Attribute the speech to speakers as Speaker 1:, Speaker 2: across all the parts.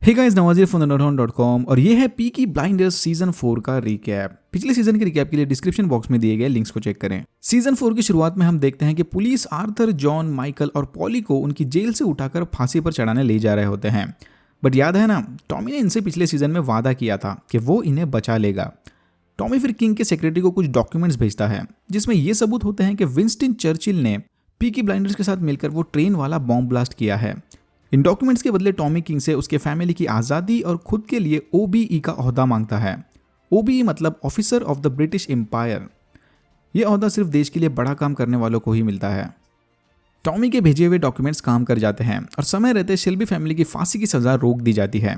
Speaker 1: Hey guys, नवाज़िर from theNoton.com और ये है पीकी ब्लाइंडर्स सीजन 4 का रिकैप। पिछले सीजन के रिकैप के लिए डिस्क्रिप्शन बॉक्स में दिए गए लिंक्स को चेक करें। सीजन 4 की शुरुआत में हम देखते हैं कि पुलिस आर्थर, जॉन, माइकल और पॉली को उनकी जेल से उठाकर फांसी पर चढ़ाने ले जा रहे होते हैं। बट याद है ना, टॉमी ने इनसे पिछले सीजन में वादा किया था कि वो इन्हें बचा लेगा। टॉमी फिर किंग के सेक्रेटरी को कुछ डॉक्यूमेंट्स भेजता है जिसमें ये सबूत होते हैं कि विंस्टन चर्चिल ने पीकी ब्लाइंडर्स के साथ मिलकर वो ट्रेन वाला बॉम्ब ब्लास्ट किया है। इन डॉक्यूमेंट्स के बदले टॉमी किंग से उसके फैमिली की आज़ादी और खुद के लिए OBE का ओहदा मांगता है। OBE मतलब officer of the British Empire. यह ओहदा सिर्फ देश के लिए बड़ा काम करने वालों को ही मिलता है। टॉमी के भेजे हुए डॉक्यूमेंट्स काम कर जाते हैं और समय रहते शेल्बी फैमिली की फांसी की सज़ा रोक दी जाती है।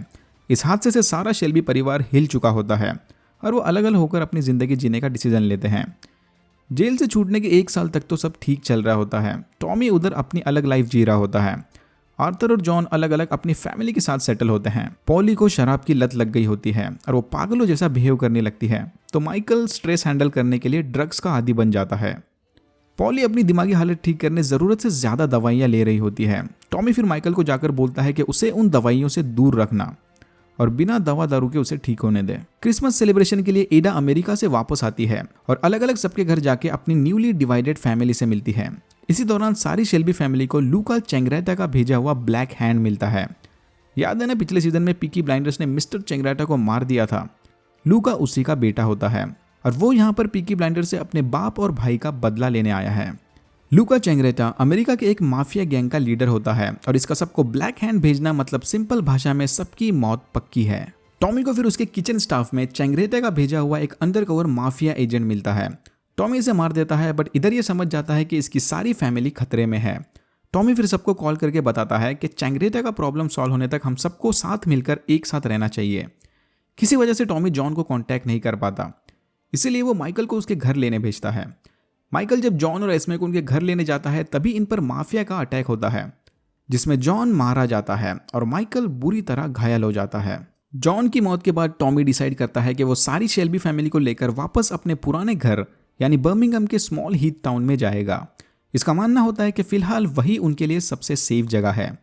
Speaker 1: इस हादसे से सारा शेल्बी परिवार हिल चुका होता है और वो अलग अलग होकर अपनी ज़िंदगी जीने का डिसीजन लेते हैं। जेल से छूटने के 1 साल तक तो सब ठीक चल रहा होता है। टॉमी उधर अपनी अलग लाइफ जी रहा होता है। आर्थर और जॉन अलग अलग अपनी फैमिली के साथ सेटल होते हैं। पॉली को शराब की लत लग गई होती है और वो पागलों जैसा बिहेव करने लगती है, तो माइकल स्ट्रेस हैंडल करने के लिए ड्रग्स का आदी बन जाता है। पॉली अपनी दिमागी हालत ठीक करने ज़रूरत से ज़्यादा दवाइयाँ ले रही होती है। टॉमी फिर माइकल को जाकर बोलता है कि उसे उन दवाइयों से दूर रखना और बिना दवा दारू के उसे ठीक होने दे। क्रिसमस सेलिब्रेशन के लिए एडा अमेरिका से वापस आती है और अलग अलग सबके घर जाके अपनी न्यूली डिवाइडेड फैमिली से मिलती है। इसी दौरान सारी शेल्बी फैमिली को लूका चेंगराटा का भेजा हुआ ब्लैक हैंड मिलता है। याद है ना, पिछले सीजन में पीकी ब्लाइंडर्स ने मिस्टर चेंगराटा को मार दिया था। लूका उसी का बेटा होता है और वो यहाँ पर पीकी ब्लाइंडर्स से अपने बाप और भाई का बदला लेने आया है। लूका चेंगराटा अमेरिका के एक माफिया गैंग का लीडर होता है और इसका सबको ब्लैक हैंड भेजना मतलब सिंपल भाषा में सबकी मौत पक्की है। टॉमी को फिर उसके किचन स्टाफ में चेंगराटा का भेजा हुआ एक अंडरकवर माफिया एजेंट मिलता है। टॉमी इसे मार देता है, बट इधर ये समझ जाता है कि इसकी सारी फैमिली खतरे में है। टॉमी फिर सबको कॉल करके बताता है कि चेंगराटा का प्रॉब्लम सॉल्व होने तक हम सबको साथ मिलकर एक साथ रहना चाहिए। किसी वजह से टॉमी जॉन को कांटेक्ट नहीं कर पाता, इसीलिए वो माइकल को उसके घर लेने भेजता है। माइकल जब जॉन और एस्मे को उनके घर लेने जाता है तभी इन पर माफिया का अटैक होता है, जिसमें जॉन मारा जाता है और माइकल बुरी तरह घायल हो जाता है। जॉन की मौत के बाद टॉमी डिसाइड करता है कि वो सारी शेल्बी फैमिली को लेकर वापस अपने पुराने घर यानी बर्मिंघम के स्मॉल हीथ टाउन में जाएगा। इसका मानना होता है कि फिलहाल वही उनके लिए सबसे सेफ जगह है।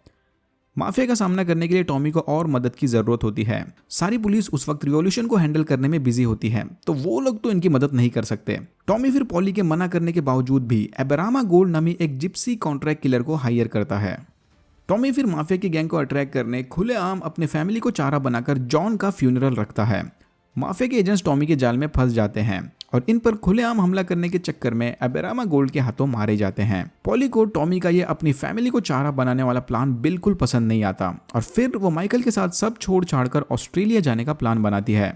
Speaker 1: माफिया का सामना करने के लिए टॉमी को और मदद की जरूरत होती है। सारी पुलिस उस वक्त रिवॉल्यूशन को हैंडल करने में बिजी होती है, तो वो लोग तो इनकी मदद नहीं कर सकते। टॉमी फिर पॉली के मना करने के बावजूद भी एबरामा गोल्ड नामी एक जिप्सी कॉन्ट्रैक्ट किलर को हायर करता है। टॉमी फिर माफिया की गैंग को अट्रैक्ट करने खुलेआम अपने फैमिली को चारा बनाकर जॉन का फ्यूनरल रखता है। माफिया के एजेंट्स टॉमी के जाल में फंस जाते हैं और इन पर खुलेआम हमला करने के चक्कर में एबरामा गोल्ड के हाथों मारे जाते हैं। पॉली को टॉमी का ये अपनी फैमिली को चारा बनाने वाला प्लान बिल्कुल पसंद नहीं आता और फिर वो माइकल के साथ सब छोड़ छाड़कर ऑस्ट्रेलिया जाने का प्लान बनाती है।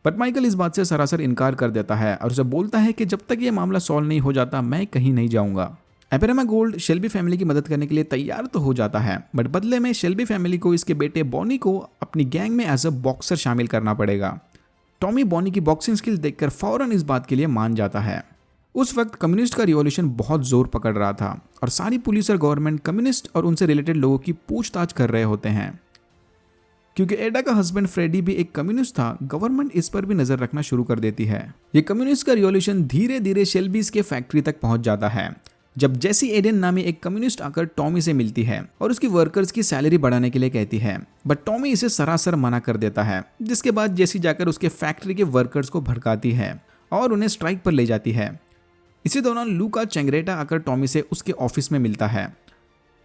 Speaker 1: बट माइकल इस बात से सरासर इनकार कर देता है और उसे बोलता है कि जब तक ये मामला सॉल्व नहीं हो जाता मैं कहीं नहीं जाऊंगा। एबरामा गोल्ड शेल्बी फैमिली की मदद करने के लिए तैयार तो हो जाता है, बट बदले में शेल्बी फैमिली को इसके बेटे बॉनी को अपनी गैंग में एज अ बॉक्सर शामिल करना पड़ेगा। टॉमी बॉनी की बॉक्सिंग स्किल देखकर फौरन इस बात के लिए मान जाता है। उस वक्त कम्युनिस्ट का रिवॉल्यूशन बहुत जोर पकड़ रहा था और सारी पुलिस और गवर्नमेंट कम्युनिस्ट और उनसे रिलेटेड लोगों की पूछताछ कर रहे होते हैं। क्योंकि एडा का हस्बैंड फ्रेडी भी एक कम्युनिस्ट था, गवर्नमेंट इस पर भी नजर रखना शुरू कर देती है। ये कम्युनिस्ट का रिवॉल्यूशन धीरे धीरे शेल्बीज के फैक्ट्री तक पहुंच जाता है, जब जेसी एडन नामी एक कम्युनिस्ट आकर टॉमी से मिलती है और उसकी वर्कर्स की सैलरी बढ़ाने के लिए कहती है, बट टॉमी इसे सरासर मना कर देता है। जिसके बाद जेसी जाकर उसके फैक्ट्री के वर्कर्स को भड़काती है और उन्हें स्ट्राइक पर ले जाती है। इसी दौरान लूका चेंगराटा आकर टॉमी से उसके ऑफिस में मिलता है।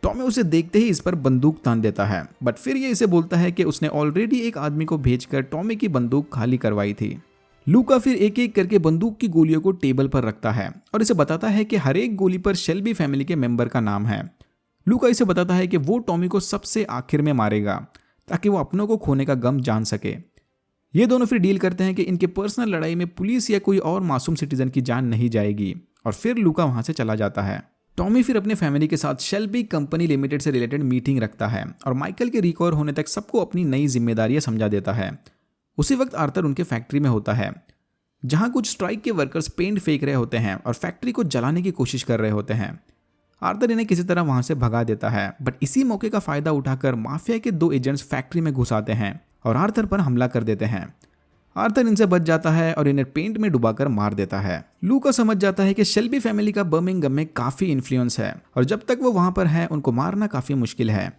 Speaker 1: टॉमी उसे देखते ही इस पर बंदूक तान देता है, बट फिर ये इसे बोलता है कि उसने ऑलरेडी एक आदमी को भेजकर टॉमी की बंदूक खाली करवाई थी। लूका फिर एक एक करके बंदूक की गोलियों को टेबल पर रखता है और इसे बताता है कि हर एक गोली पर शेल्बी फैमिली के मेंबर का नाम है। लूका इसे बताता है कि वो टॉमी को सबसे आखिर में मारेगा ताकि वो अपनों को खोने का गम जान सके। ये दोनों फिर डील करते हैं कि इनके पर्सनल लड़ाई में पुलिस या कोई और मासूम सिटीजन की जान नहीं जाएगी और फिर लूका वहां से चला जाता है। टॉमी फिर अपने फैमिली के साथ शेल्बी कंपनी लिमिटेड से रिलेटेड मीटिंग रखता है और माइकल के रिकवर होने तक सबको अपनी नई जिम्मेदारियां समझा देता है। उसी वक्त आर्थर उनके फैक्ट्री में होता है, जहां कुछ स्ट्राइक के वर्कर्स पेंट फेंक रहे होते हैं और फैक्ट्री को जलाने की कोशिश कर रहे होते हैं। आर्थर इन्हें किसी तरह वहां से भगा देता है, बट इसी मौके का फायदा उठाकर माफिया के 2 एजेंट्स फैक्ट्री में घुस आते हैं और आर्थर पर हमला कर देते हैं। आर्थर इनसे बच जाता है और इन्हें पेंट में डुबाकर मार देता है। लूका समझ जाता है कि शेल्बी फैमिली का बर्मिंघम में काफी इन्फ्लुएंस है और जब तक वो वहां पर है उनको मारना काफी मुश्किल है।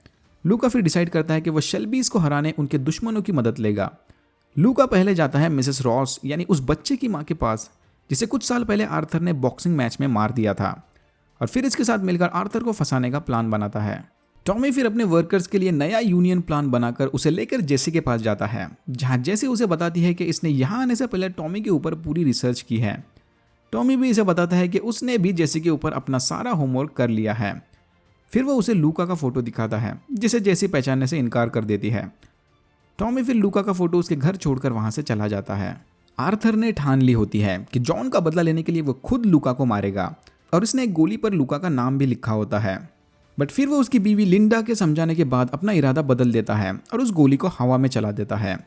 Speaker 1: लूका फिर डिसाइड करता है कि वो शेल्बीज को हराने उनके दुश्मनों की मदद लेगा। लूका पहले जाता है मिसेस रॉस यानी उस बच्चे की माँ के पास जिसे कुछ साल पहले आर्थर ने बॉक्सिंग मैच में मार दिया था, और फिर इसके साथ मिलकर आर्थर को फंसाने का प्लान बनाता है। टॉमी फिर अपने वर्कर्स के लिए नया यूनियन प्लान बनाकर उसे लेकर जेसी के पास जाता है, जहां जेसी उसे बताती है कि इसने यहां आने से पहले टॉमी के ऊपर पूरी रिसर्च की है। टॉमी भी इसे बताता है कि उसने भी जेसी के ऊपर अपना सारा होमवर्क कर लिया है। फिर वो उसे लूका का फोटो दिखाता है, जिसे जेसी पहचानने से इनकार कर देती है। टॉमी फिर लूका का फोटो उसके घर छोड़कर वहां से चला जाता है। आर्थर ने ठान ली होती है कि जॉन का बदला लेने के लिए वो खुद लूका को मारेगा, और उसने एक गोली पर लूका का नाम भी लिखा होता है। बट फिर वो उसकी बीवी लिंडा के समझाने के बाद अपना इरादा बदल देता है और उस गोली को हवा में चला देता है।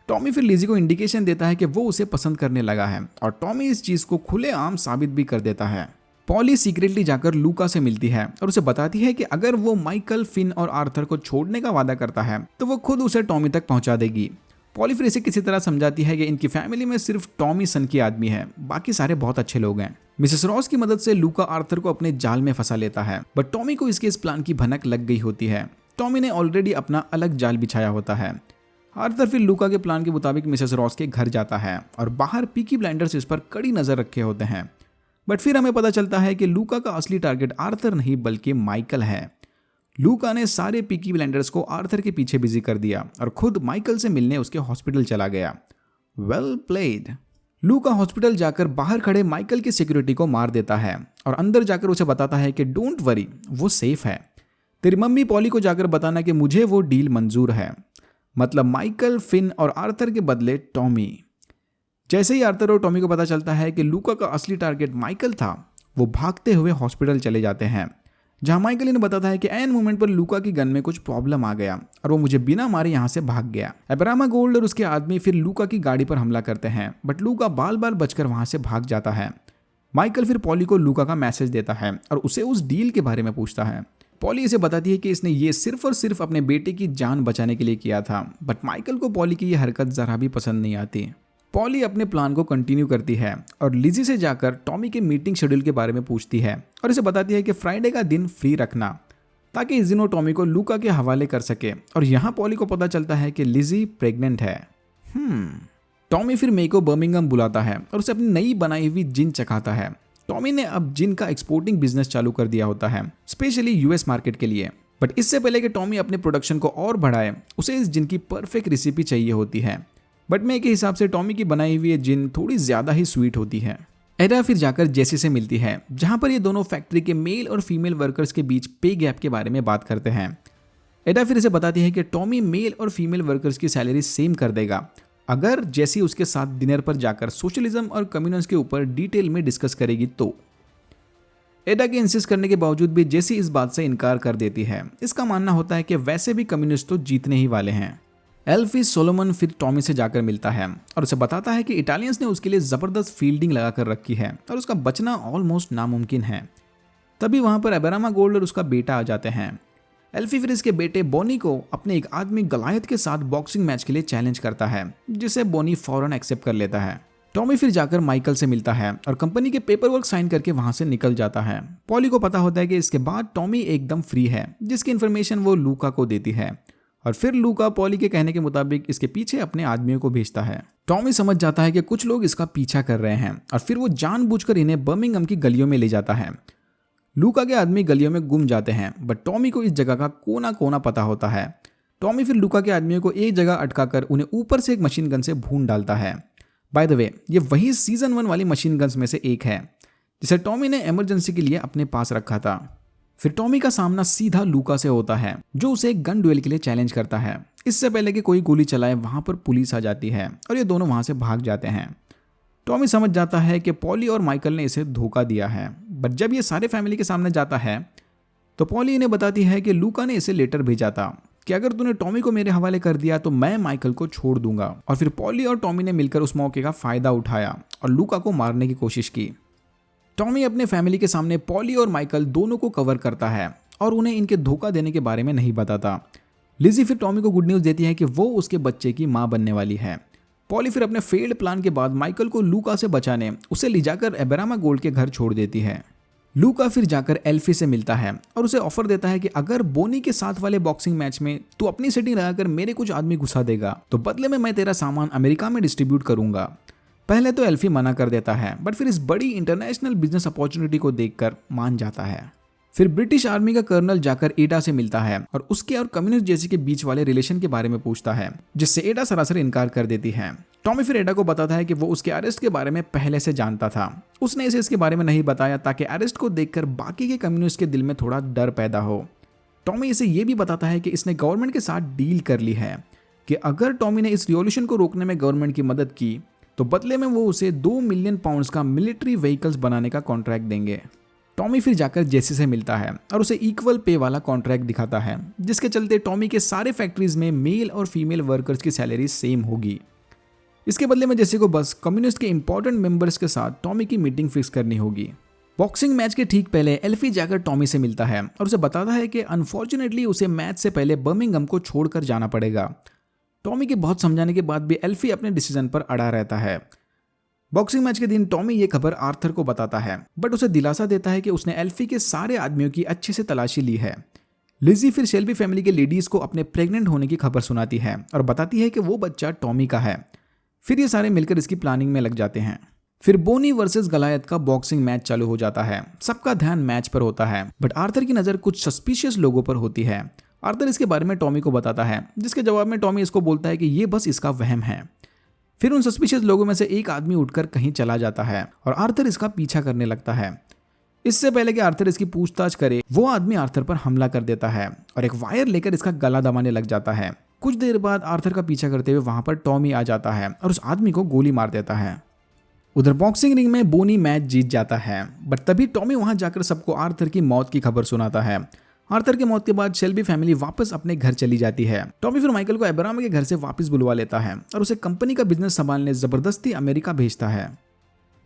Speaker 1: टॉमी फिर लिजी को इंडिकेशन देता है कि वो उसे पसंद करने लगा है, और टॉमी इस चीज को खुलेआम साबित भी कर देता है। पॉली सीक्रेटली जाकर लूका से मिलती है और उसे बताती है कि अगर वो माइकल, फिन और आर्थर को छोड़ने का वादा करता है तो वो खुद उसे टॉमी तक पहुंचा देगी। पॉली फिर इसे किसी तरह समझाती है कि इनकी फैमिली में सिर्फ टॉमी सन की आदमी है, बाकी सारे बहुत अच्छे लोग हैं। मिसेस रॉस की मदद से लूका आर्थर को अपने जाल में फंसा लेता है, बट टॉमी को इसके इस प्लान की भनक लग गई होती है। टॉमी ने ऑलरेडी अपना अलग जाल बिछाया होता है। आर्थर फिर लूका के प्लान के मुताबिक मिसेस रॉस के घर जाता है और बाहर पीकी ब्लाइंडर्स इस पर कड़ी नजर रखे होते हैं। बट फिर हमें पता चलता है कि लूका का असली टारगेट आर्थर नहीं बल्कि माइकल है। लूका ने सारे पीकी ब्लाइंडर्स को आर्थर के पीछे बिजी कर दिया और खुद माइकल से मिलने उसके हॉस्पिटल चला गया। Well played. लूका हॉस्पिटल जाकर बाहर खड़े माइकल की सिक्योरिटी को मार देता है और अंदर जाकर उसे बताता है कि डोंट वरी, वो सेफ है। तेरी मम्मी पॉली को जाकर बताना कि मुझे वो डील मंजूर है, मतलब माइकल, फिन और आर्थर के बदले टॉमी। जैसे ही आर्थर और टॉमी को पता चलता है कि लूका का असली टारगेट माइकल था, वो भागते हुए हॉस्पिटल चले जाते हैं, जहां माइकल इन्हें बताता है कि एन मोमेंट पर लूका की गन में कुछ प्रॉब्लम आ गया और वो मुझे बिना मारे यहां से भाग गया। अब्रामा गोल्ड और उसके आदमी फिर लूका की गाड़ी पर हमला करते हैं, बट लूका बाल बाल बचकर वहां से भाग जाता है। माइकल फिर पॉली को लूका का मैसेज देता है और उसे उस डील के बारे में पूछता है। पॉली इसे बताती है कि इसने ये सिर्फ और सिर्फ अपने बेटे की जान बचाने के लिए किया था, बट माइकल को पॉली की यह हरकत जरा भी पसंद नहीं आती। पॉली अपने प्लान को कंटिन्यू करती है और लिजी से जाकर टॉमी के मीटिंग शेड्यूल के बारे में पूछती है और इसे बताती है कि फ्राइडे का दिन फ्री रखना, ताकि इस दिन वो टॉमी को लूका के हवाले कर सके। और यहाँ पॉली को पता चलता है कि लिजी प्रेग्नेंट है। टॉमी फिर मे को बर्मिंघम बुलाता है और उसे अपनी नई बनाई हुई जिन चखाता है। टॉमी ने अब जिन का एक्सपोर्टिंग बिजनेस चालू कर दिया होता है, स्पेशली यूएस मार्केट के लिए। बट इससे पहले कि टॉमी अपने प्रोडक्शन को और बढ़ाए, उसे इस जिन की परफेक्ट रेसिपी चाहिए होती है। बट मे के हिसाब से टॉमी की बनाई हुई जिन थोड़ी ज्यादा ही स्वीट होती है। एडा फिर जाकर जेसी से मिलती है, जहां पर ये दोनों फैक्ट्री के मेल और फीमेल वर्कर्स के बीच पे गैप के बारे में बात करते हैं। एडा फिर इसे बताती है कि टॉमी मेल और फीमेल वर्कर्स की सैलरी सेम कर देगा अगर जेसी उसके साथ डिनर पर जाकर सोशलिज्म और कम्युनिज्म के ऊपर डिटेल में डिस्कस करेगी तो। एडा के इंसिस्ट करने के बावजूद भी जेसी इस बात से इनकार कर देती है। इसका मानना होता है कि वैसे भी कम्युनिस्ट तो जीतने ही वाले हैं। एल्फी सोलोमन फिर टॉमी से जाकर मिलता है और उसे बताता है कि इटालियंस ने उसके लिए जबरदस्त फील्डिंग लगा कर रखी है और उसका बचना ऑलमोस्ट नामुमकिन है। तभी वहां पर अब्रामा गोल्ड और उसका बेटा आ जाते हैं। एल्फी फिर इसके बेटे बोनी को अपने एक आदमी गलायत के साथ बॉक्सिंग मैच के लिए चैलेंज करता है, जिसे बोनी फौरन एक्सेप्ट कर लेता है। टॉमी फिर जाकर माइकल से मिलता है और कंपनी के पेपर वर्क साइन करके वहां से निकल जाता है। पॉली को पता होता है कि इसके बाद टॉमी एकदम फ्री है, जिसकी इन्फॉर्मेशन वो लूका को देती है और फिर लूका पॉली के कहने के मुताबिक इसके पीछे अपने आदमियों को भेजता है। टॉमी समझ जाता है कि कुछ लोग इसका पीछा कर रहे हैं और फिर वो जानबूझकर इन्हें बर्मिंघम की गलियों में ले जाता है। लूका के आदमी गलियों में गुम जाते हैं, बट टॉमी को इस जगह का कोना कोना पता होता है। टॉमी फिर लूका के आदमियों को एक जगह अटकाकर उन्हें ऊपर से एक मशीन गन से भून डालता है। बाय द वे, ये वही सीजन 1 वाली मशीन गन्स में से एक है जिसे टॉमी ने इमरजेंसी के लिए अपने पास रखा था। फिर टॉमी का सामना सीधा लूका से होता है, जो उसे एक गन ड्यूएल के लिए चैलेंज करता है। इससे पहले कि कोई गोली चलाए वहां पर पुलिस आ जाती है और ये दोनों वहां से भाग जाते हैं। टॉमी समझ जाता है कि पॉली और माइकल ने इसे धोखा दिया है, बट जब ये सारे फैमिली के सामने जाता है तो पॉली इन्हें बताती है कि लूका ने इसे लेटर भेजा था कि अगर तूने टॉमी को मेरे हवाले कर दिया तो मैं माइकल को छोड़ दूंगा। और फिर पॉली और टॉमी ने मिलकर उस मौके का फायदा उठाया और लूका को मारने की कोशिश की। टॉमी अपने फैमिली के सामने पॉली और माइकल दोनों को कवर करता है और उन्हें इनके धोखा देने के बारे में नहीं बताता। लिजी फिर टॉमी को गुड न्यूज़ देती है कि वो उसके बच्चे की मां बनने वाली है। पॉली फिर अपने फेल्ड प्लान के बाद माइकल को लूका से बचाने उसे ले जाकर अब्रामा गोल्ड के घर छोड़ देती है। लूका फिर जाकर एल्फी से मिलता है और उसे ऑफर देता है कि अगर बोनी के साथ वाले बॉक्सिंग मैच में तू अपनी सेटिंग लगाकर मेरे कुछ आदमी घुसा देगा तो बदले में मैं तेरा सामान अमेरिका में डिस्ट्रीब्यूट करूंगा। पहले तो एल्फी मना कर देता है बट फिर इस बड़ी इंटरनेशनल बिजनेस अपॉर्चुनिटी को देखकर मान जाता है। फिर ब्रिटिश आर्मी का कर्नल जाकर एडा से मिलता है और उसके और कम्युनिस्ट जेसी के बीच वाले रिलेशन के बारे में पूछता है, जिससे एडा सरासर इनकार कर देती है। टॉमी फिर एडा को बताता है कि वो उसके अरेस्ट के बारे में पहले से जानता था, उसने इसे इसके बारे में नहीं बताया ताकि अरेस्ट को देखकर बाकी के कम्युनिस्ट के दिल में थोड़ा डर पैदा हो। टॉमी इसे ये भी बताता है कि इसने गवर्नमेंट के साथ डील कर ली है कि अगर टॉमी ने इस रिवॉल्यूशन को रोकने में गवर्नमेंट की मदद की तो बदले में वो उसे 2 मिलियन पाउंड्स का मिलिट्री व्हीकल्स बनाने का कॉन्ट्रैक्ट देंगे। टॉमी फिर जाकर जेसी से मिलता है और उसे इक्वल पे वाला कॉन्ट्रैक्ट दिखाता है, जिसके चलते टॉमी के सारे फैक्ट्रीज में मेल और फीमेल वर्कर्स की सैलरी सेम होगी। इसके बदले में जेसी को बस कम्युनिस्ट के इंपॉर्टेंट मेंबर्स के साथ टॉमी की मीटिंग फिक्स करनी होगी। बॉक्सिंग मैच के ठीक पहले एल्फी जाकर टॉमी से मिलता है और उसे बताता है कि अनफॉर्चुनेटली उसे मैच से पहले बर्मिंघम को छोड़कर जाना पड़ेगा। टॉमी के बहुत समझाने के बाद भी एल्फी अपने डिसीजन पर अड़ा रहता है। बॉक्सिंग मैच के दिन टॉमी ये खबर आर्थर को बताता है बट उसे दिलासा देता है कि उसने एल्फी के सारे आदमियों की अच्छे से तलाशी ली है। लिजी फिर शेल्बी फैमिली के लेडीज को अपने प्रेग्नेंट होने की खबर सुनाती है और बताती है कि वो बच्चा टॉमी का है। फिर ये सारे मिलकर इसकी प्लानिंग में लग जाते हैं। फिर बोनी वर्सेस गलायत का बॉक्सिंग मैच चालू हो जाता है। सबका ध्यान मैच पर होता है बट आर्थर की नज़र कुछ सस्पिशियस लोगों पर होती है। आर्थर इसके बारे में टॉमी को बताता है, जिसके जवाब में टॉमी इसको बोलता है कि ये बस इसका वहम है। फिर उन सस्पिशियस लोगों में से एक आदमी उठकर कहीं चला जाता है और आर्थर इसका पीछा करने लगता है। इससे पहले कि आर्थर इसकी पूछताछ करे, वो आदमी आर्थर पर हमला कर देता है और एक वायर लेकर इसका गला दबाने लग जाता है। कुछ देर बाद आर्थर का पीछा करते हुए वहां पर टॉमी आ जाता है और उस आदमी को गोली मार देता है। उधर बॉक्सिंग रिंग में बोनी मैच जीत जाता है बट तभी टॉमी वहां जाकर सबको आर्थर की मौत की खबर सुनाता है। आर्थर की मौत के बाद शेल्बी फैमिली वापस अपने घर चली जाती है। टॉमी फिर माइकल को एब्राहम के घर से वापस बुलवा लेता है और उसे कंपनी का बिजनेस संभालने जबरदस्ती अमेरिका भेजता है।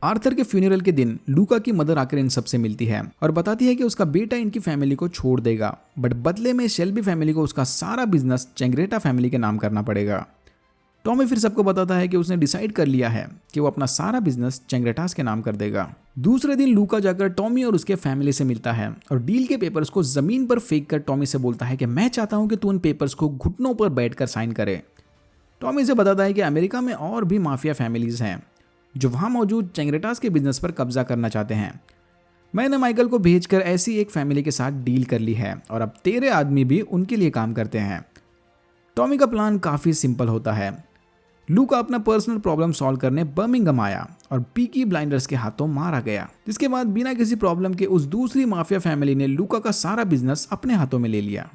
Speaker 1: आर्थर के फ्यूनरल के दिन लूका की मदर आकर इन सबसे मिलती है और बताती है कि उसका बेटा इनकी फैमिली को छोड़ देगा बट बदले में शेल्बी फैमिली को उसका सारा बिजनेस चेंग्रेटा फैमिली के नाम करना पड़ेगा। टॉमी फिर सबको बताता है कि उसने डिसाइड कर लिया है कि वो अपना सारा बिजनेस चेंग्रेटास के नाम कर देगा। दूसरे दिन लूका जाकर टॉमी और उसके फैमिली से मिलता है और डील के पेपर्स को जमीन पर फेंक कर टॉमी से बोलता है कि मैं चाहता हूं कि तू उन पेपर्स को घुटनों पर बैठकर साइन करे। टॉमी से बताता है कि अमेरिका में और भी माफिया फैमिलीज हैं जो वहां मौजूद चेंग्रेटास के बिजनेस पर कब्जा करना चाहते हैं। मैंने माइकल को भेजकर ऐसी एक फैमिली के साथ डील कर ली है और अब तेरे आदमी भी उनके लिए काम करते हैं। टॉमी का प्लान काफी सिंपल होता है। लूका अपना पर्सनल प्रॉब्लम सॉल्व करने बर्मिंघम आया और पीकी ब्लाइंडर्स के हाथों मारा गया, जिसके बाद बिना किसी प्रॉब्लम के उस दूसरी माफिया फैमिली ने लूका का सारा बिजनेस अपने हाथों में ले लिया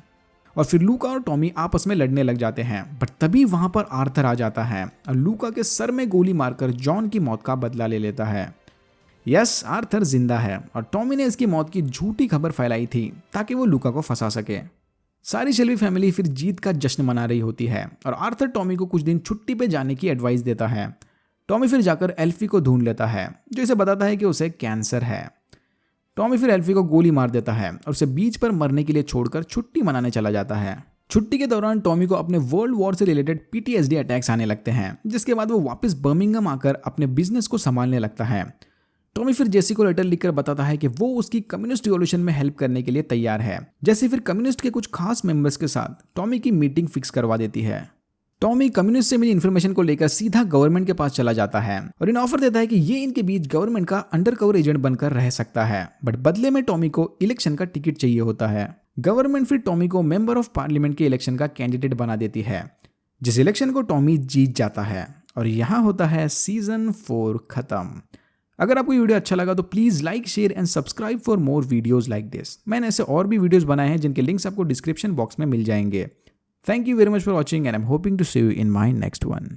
Speaker 1: और फिर लूका और टॉमी आपस में लड़ने लग जाते हैं। बट तभी वहां पर आर्थर आ जाता है और लूका के सर में गोली मारकर जॉन की मौत का बदला ले लेता है। यस, आर्थर जिंदा है और टॉमी ने इसकी मौत की झूठी खबर फैलाई थी ताकि वो लूका को फंसा सके। सारी शेल्बी फैमिली फिर जीत का जश्न मना रही होती है और आर्थर टॉमी को कुछ दिन छुट्टी पे जाने की एडवाइस देता है। टॉमी फिर जाकर एल्फी को ढूंढ लेता है जो इसे बताता है कि उसे कैंसर है। टॉमी फिर एल्फी को गोली मार देता है और उसे बीच पर मरने के लिए छोड़कर छुट्टी मनाने चला जाता है। छुट्टी के दौरान टॉमी को अपने वर्ल्ड वॉर से रिलेटेड PTSD अटैक्स आने लगते हैं, जिसके बाद वो वापस बर्मिंघम आकर अपने बिजनेस को संभालने लगता है। टॉमी फिर जेसी को लेटर लिखकर बताता है कि वो उसकी कम्युनिस्ट रिवॉल्यूशन में हेल्प करने के लिए तैयार है। जेसी फिर कम्युनिस्ट के कुछ खास मेंबर्स के साथ टॉमी की मीटिंग फिक्स करवा देती है। टॉमी कम्युनिस्ट से मिली इन्फॉर्मेशन को लेकर सीधा गवर्नमेंट के पास चला जाता है और इन ऑफर देता है कि ये इनके बीच गवर्नमेंट का अंडरकवर एजेंट बनकर रह सकता है, बट बदले में टॉमी को इलेक्शन का टिकट चाहिए होता है। गवर्नमेंट फिर टॉमी को मेंबर ऑफ पार्लियामेंट के इलेक्शन का कैंडिडेट बना देती है, जिस इलेक्शन को टॉमी जीत जाता है और यहाँ होता है सीजन 4 खत्म। अगर आपको ये वीडियो अच्छा लगा तो please like, share and subscribe for more videos like this. मैंने ऐसे और भी वीडियोस बनाए हैं जिनके लिंक्स आपको डिस्क्रिप्शन बॉक्स में मिल जाएंगे। Thank you very much for watching and I am hoping to see you in my next one.